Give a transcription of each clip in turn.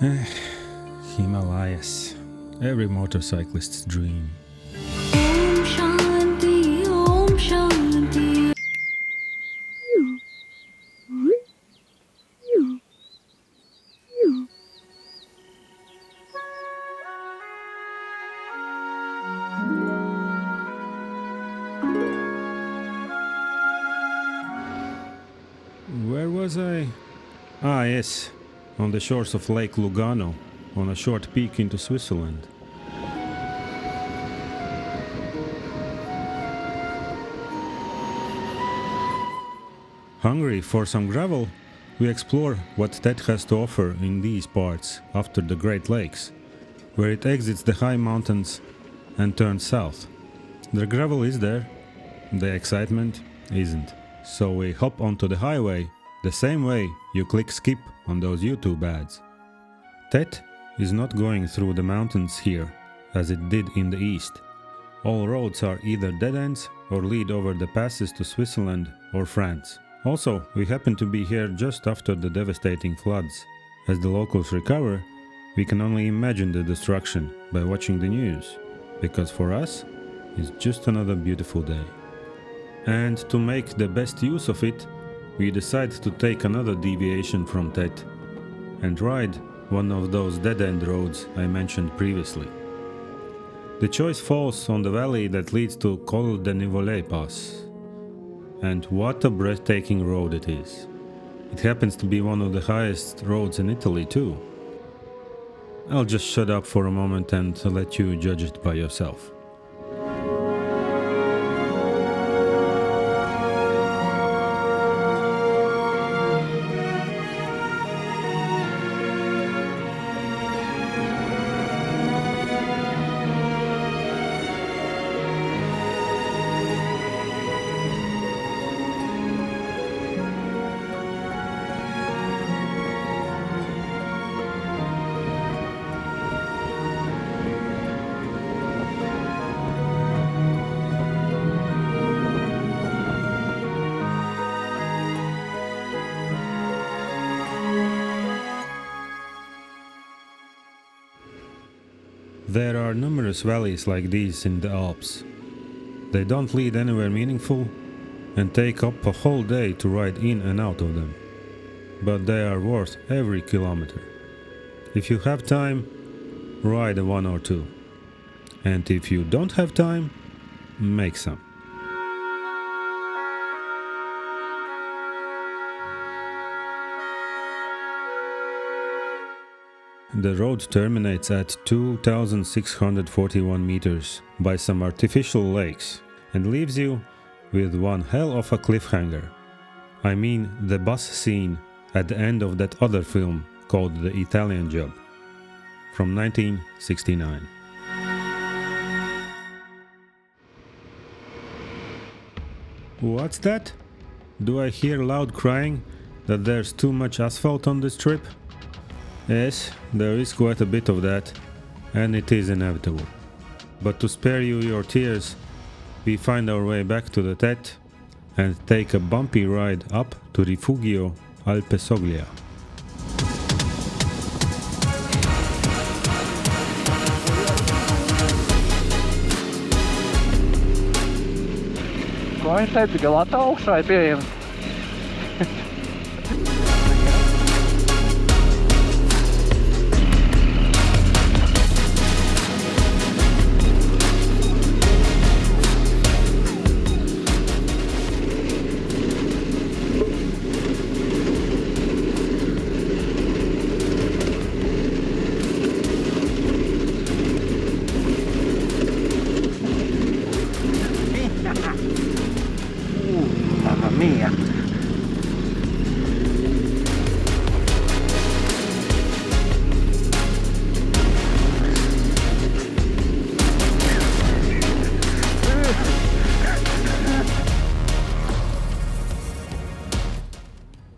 Himalayas. Every motorcyclist's dream. Om Shanti, Om Shanti. Where was I? Ah, yes, on the shores of Lake Lugano, on a short peak into Switzerland. Hungry for some gravel, we explore what Tet has to offer in these parts after the Great Lakes, where it exits the high mountains and turns south. The gravel is there, the excitement isn't. So we hop onto the highway the same way you click skip on those YouTube ads. Tet is not going through the mountains here as it did in the east. All roads are either dead ends or lead over the passes to Switzerland or France. Also, we happen to be here just after the devastating floods. As the locals recover, we can only imagine the destruction by watching the news, because for us, it's just another beautiful day. And to make the best use of it, we decide to take another deviation from Tet and ride one of those dead-end roads I mentioned previously. The choice falls on the valley that leads to Col de Nivolet Pass. And what a breathtaking road it is. It happens to be one of the highest roads in Italy too. I'll just shut up for a moment and let you judge it by yourself. There are numerous valleys like these in the Alps. They don't lead anywhere meaningful and take up a whole day to ride in and out of them. But they are worth every kilometer. If you have time, ride a one or two. And if you don't have time, make some. The road terminates at 2,641 meters by some artificial lakes and leaves you with one hell of a cliffhanger. I mean the bus scene at the end of that other film called The Italian Job from 1969. What's that? Do I hear loud crying that there's too much asphalt on this trip? Yes, there is quite a bit of that, and it is inevitable. But to spare you your tears, we find our way back to the Tet and take a bumpy ride up to Rifugio Alpe Soglia. Ko viņš teica, ka Latā augšā ir pieejams. Mamma mia.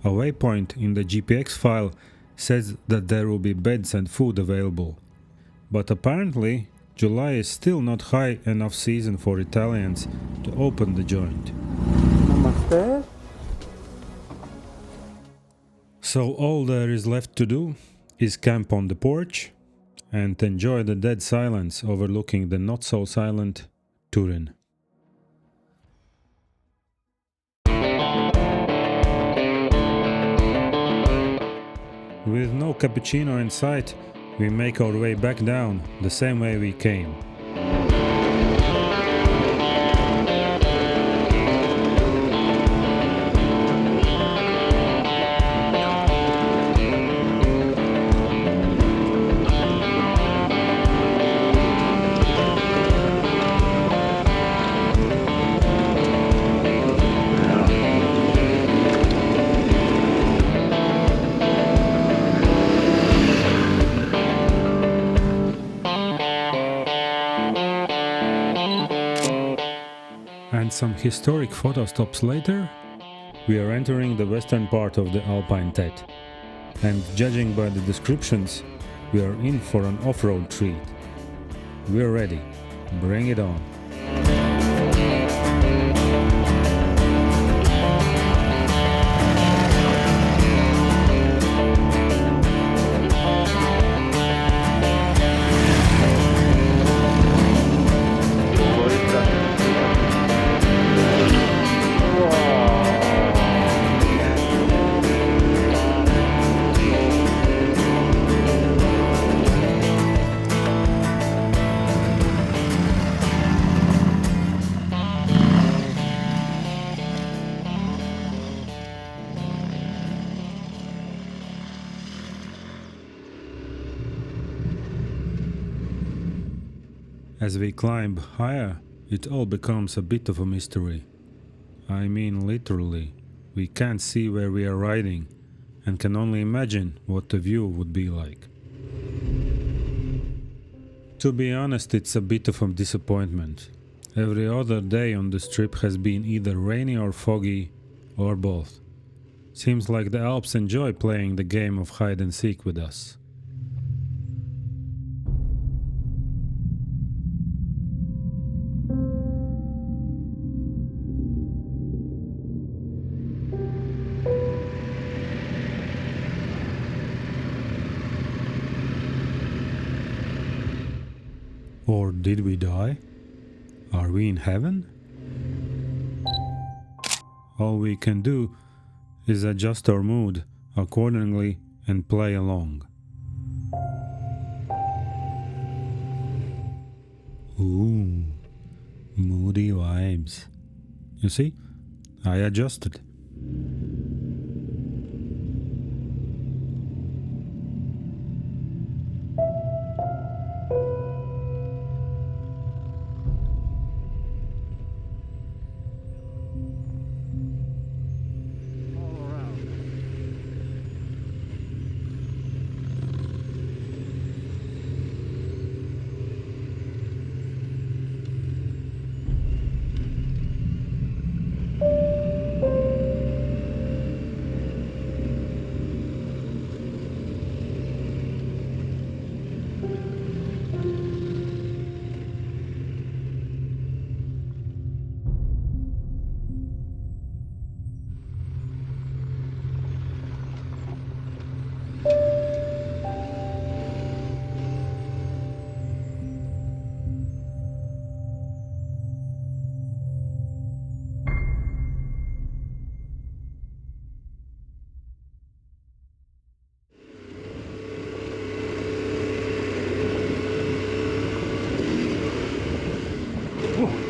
A waypoint in the GPX file says that there will be beds and food available, but apparently July is still not high enough season for Italians to open the joint. Namaste. So all there is left to do is camp on the porch and enjoy the dead silence overlooking the not so silent Turin. With no cappuccino in sight, we make our way back down the same way we came. And some historic photo stops later, we are entering the western part of the Alpine Tet. And judging by the descriptions, we are in for an off-road treat. We're ready. Bring it on. As we climb higher, it all becomes a bit of a mystery. I mean literally, we can't see where we are riding and can only imagine what the view would be like. To be honest, it's a bit of a disappointment. Every other day on this trip has been either rainy or foggy, or both. Seems like the Alps enjoy playing the game of hide and seek with us. Or did we die? Are we in heaven? All we can do is adjust our mood accordingly and play along. Ooh, moody vibes. You see, I adjusted.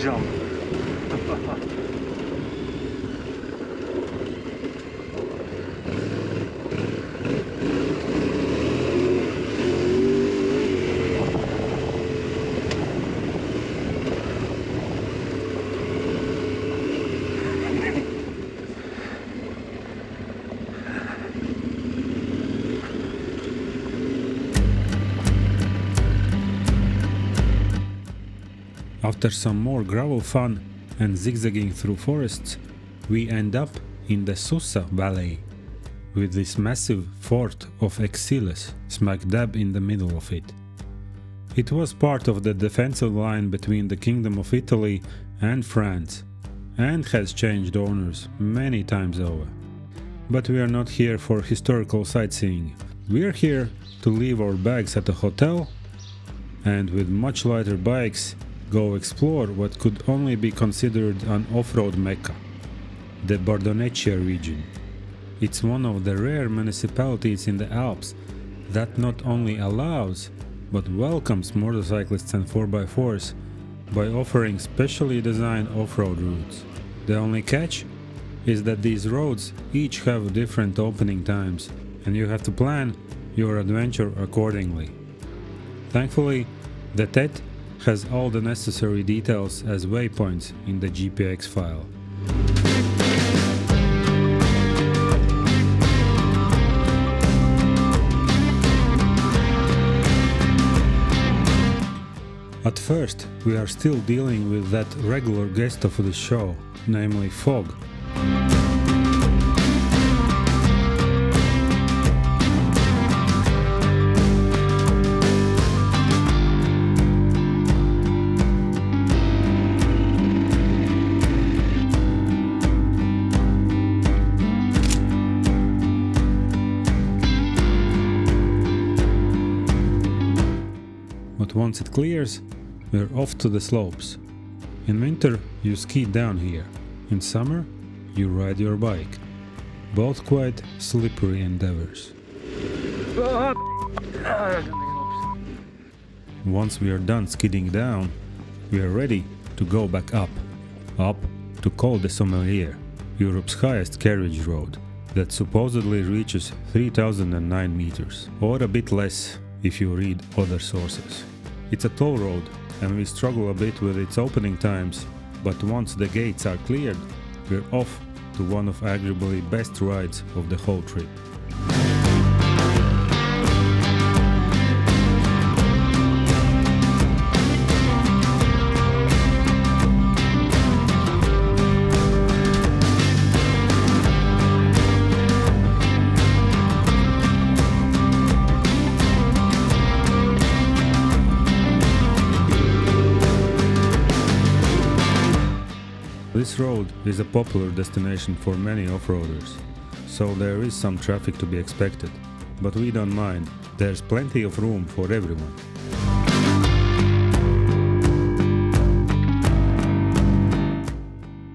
Jump. After some more gravel fun and zigzagging through forests, we end up in the Susa Valley, with this massive fort of Exilles smack dab in the middle of it. It was part of the defensive line between the Kingdom of Italy and France, and has changed owners many times over. But we are not here for historical sightseeing, We're here to leave our bags at a hotel and with much lighter bikes go explore what could only be considered an off-road mecca, the Bardonecchia region. It's one of the rare municipalities in the Alps that not only allows but welcomes motorcyclists and 4x4s by offering specially designed off-road routes. The only catch is that these roads each have different opening times and you have to plan your adventure accordingly. Thankfully, the TET has all the necessary details as waypoints in the GPX file. At first, we are still dealing with that regular guest of the show, namely fog. But once it clears, we're off to the slopes. In winter, you ski down here. In summer, you ride your bike. Both quite slippery endeavors. Once we are done skidding down, we are ready to go back up to Col des Sommeliers, Europe's highest carriage road, that supposedly reaches 3009 meters, or a bit less if you read other sources. It's a toll road and we struggle a bit with its opening times, but once the gates are cleared, we're off to one of arguably best rides of the whole trip. This road is a popular destination for many off-roaders, so there is some traffic to be expected, but we don't mind, there's plenty of room for everyone.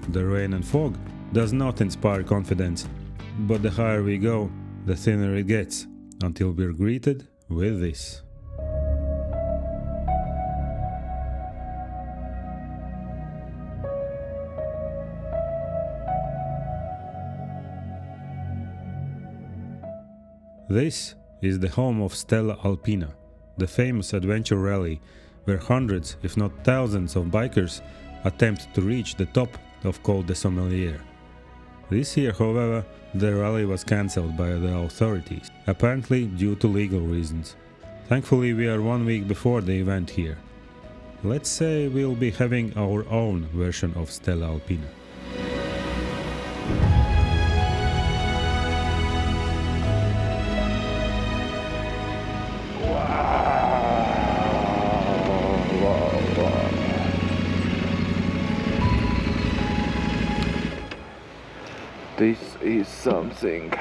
The rain and fog does not inspire confidence, but the higher we go, the thinner it gets, until we're greeted with this. This is the home of Stella Alpina, the famous adventure rally where hundreds, if not thousands of bikers attempt to reach the top of Col des Sommeliers. This year, however, the rally was cancelled by the authorities, apparently due to legal reasons. Thankfully, we are 1 week before the event here. Let's say we'll be having our own version of Stella Alpina. This is something.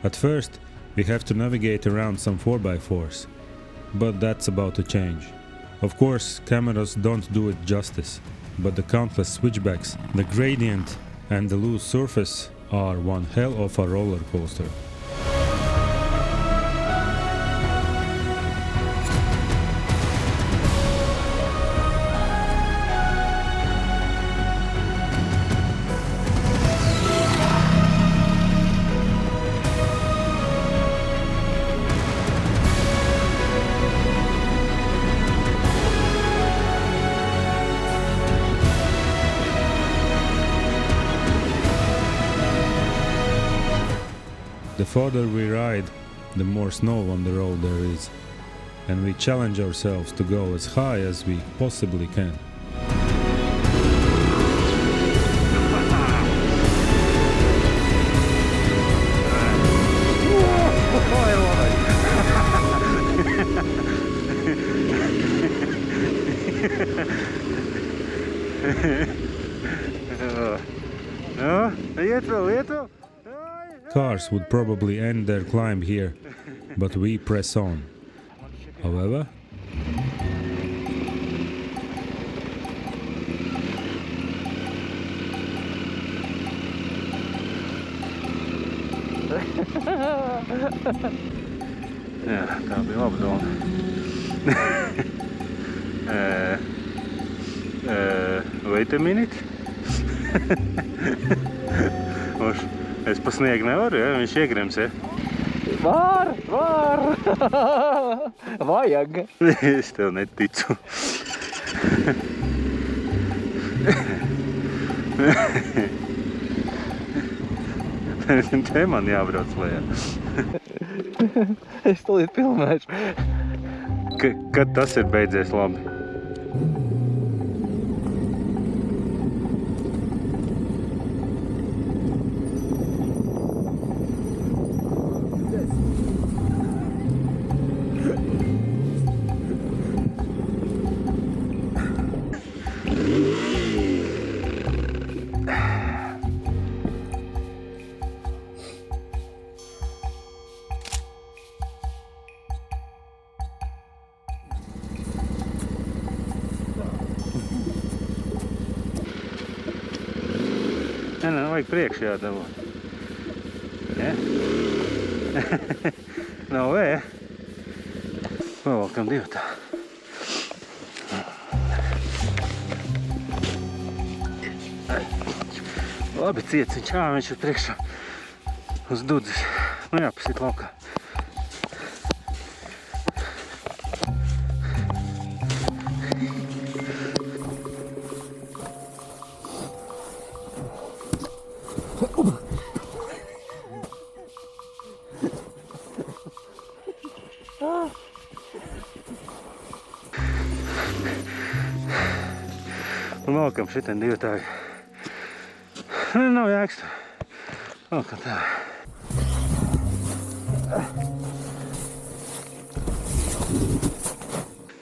At first, we have to navigate around some 4x4s, but that's about to change. Of course, cameras don't do it justice, but the countless switchbacks, the gradient and the loose surface are one hell of a roller coaster. The further we ride, the more snow on the road there is, and we challenge ourselves to go as high as we possibly can. Cars would probably end their climb here, but we press on. However, Jā, tā bija laba doma. Wait a minute. Es pa sniegu nevaru, ja? Viņš iegrims, ja? Var! Vajag! Es tev neticu. Te man jābrauc lejā. Es tūlīt filmēšu. Kad tas ir beidzies labi? Nē, vajag priekš jādabot. Ja? Nav vēja. Pavalkam divatā. Labi ciets viņš, viņš ir priekšā uz dudzes. Nu jāpasit laukā. Un valkam šitien divatāji. Nav jēgas tur. Valkam tā.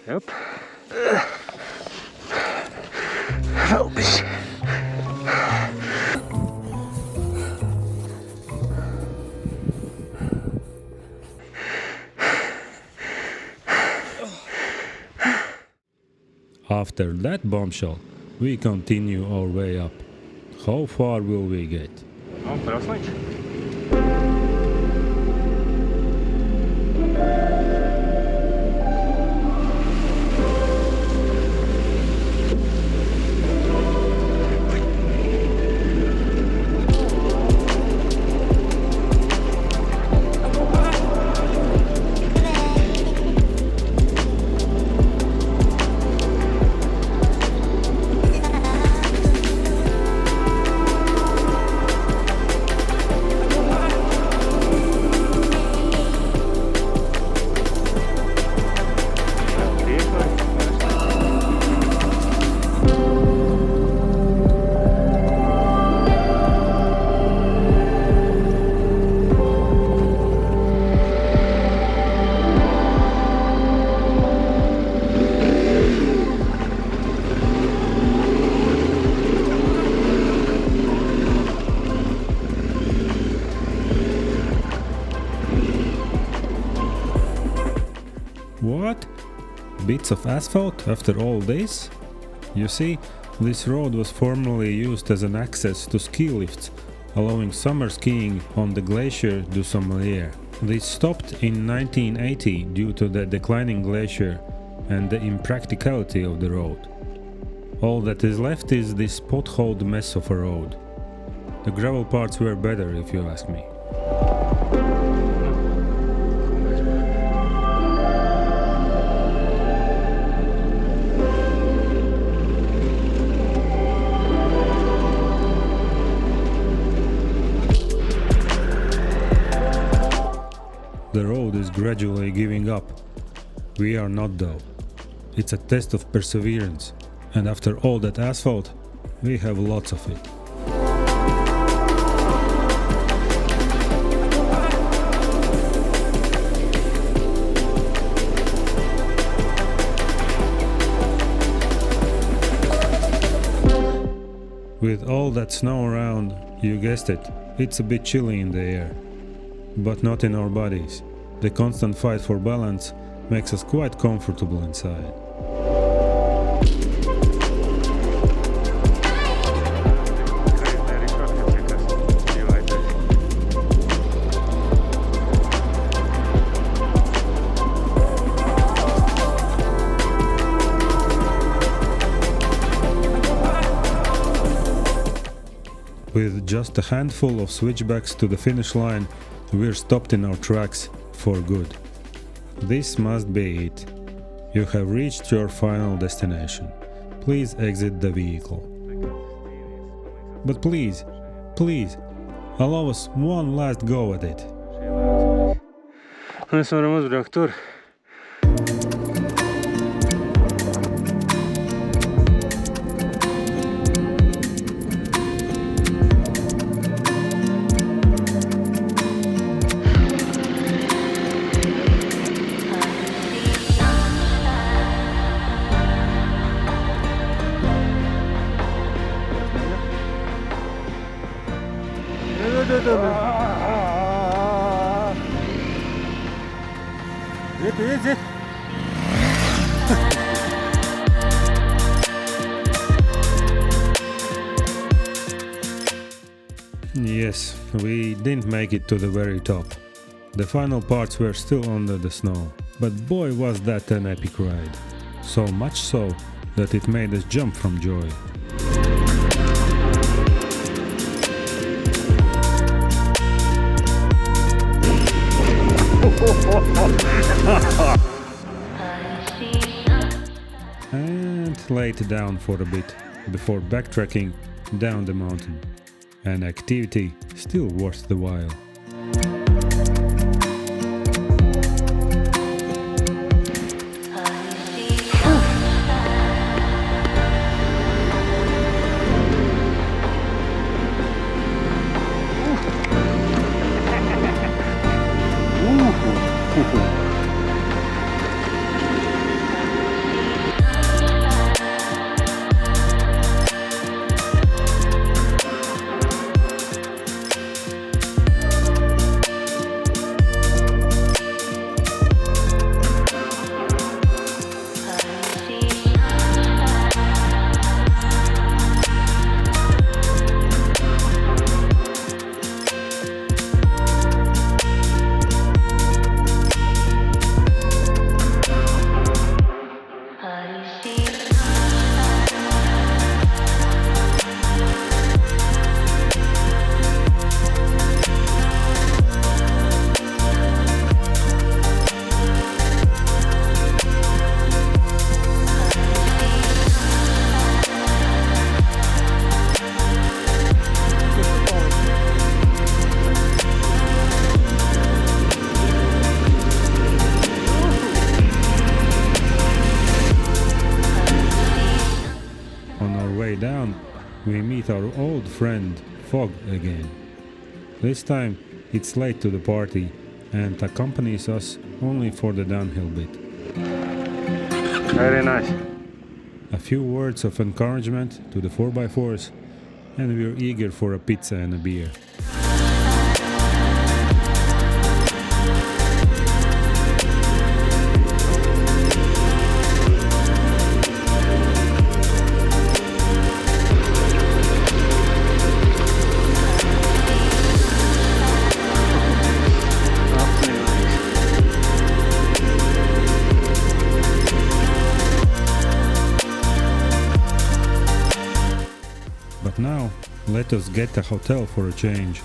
Jop. Vēl bišķi. after that bombshell, we continue our way up. How far will we get? Nu, prasliņš. What? Bits of asphalt after all this? You see, this road was formerly used as an access to ski lifts, allowing summer skiing on the Glacier du Sommelier. This stopped in 1980 due to the declining glacier and the impracticality of the road. All that is left is this potholed mess of a road. The gravel parts were better, if you ask me. The road is gradually giving up. We are not though. It's a test of perseverance, and after all that asphalt, we have lots of it. With all that snow around, you guessed it, It's a bit chilly in the air, but not in our bodies. The constant fight for balance makes us quite comfortable inside. With just a handful of switchbacks to the finish line, we're stopped in our tracks for good. This must be it. You have reached your final destination. Please exit the vehicle. But please, allow us one last go at it. Mēs varam uzbraukt tur. Zit. Yes, we didn't make it to the very top. The final parts were still under the snow, but boy was that an epic ride. So much so that it made us jump from joy. And laid down for a bit before backtracking down the mountain. An activity still worth the while. Down, we meet our old friend Fog again. This time it's late to the party and accompanies us only for the downhill bit. Very nice. A few words of encouragement to the 4x4s, and we're eager for a pizza and a beer. But now, let us get a hotel for a change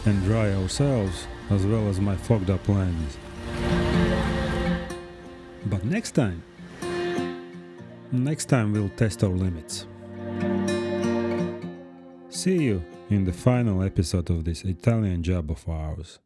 and dry ourselves as well as my fogged up plans. But next time we'll test our limits. See you in the final episode of this Italian job of ours.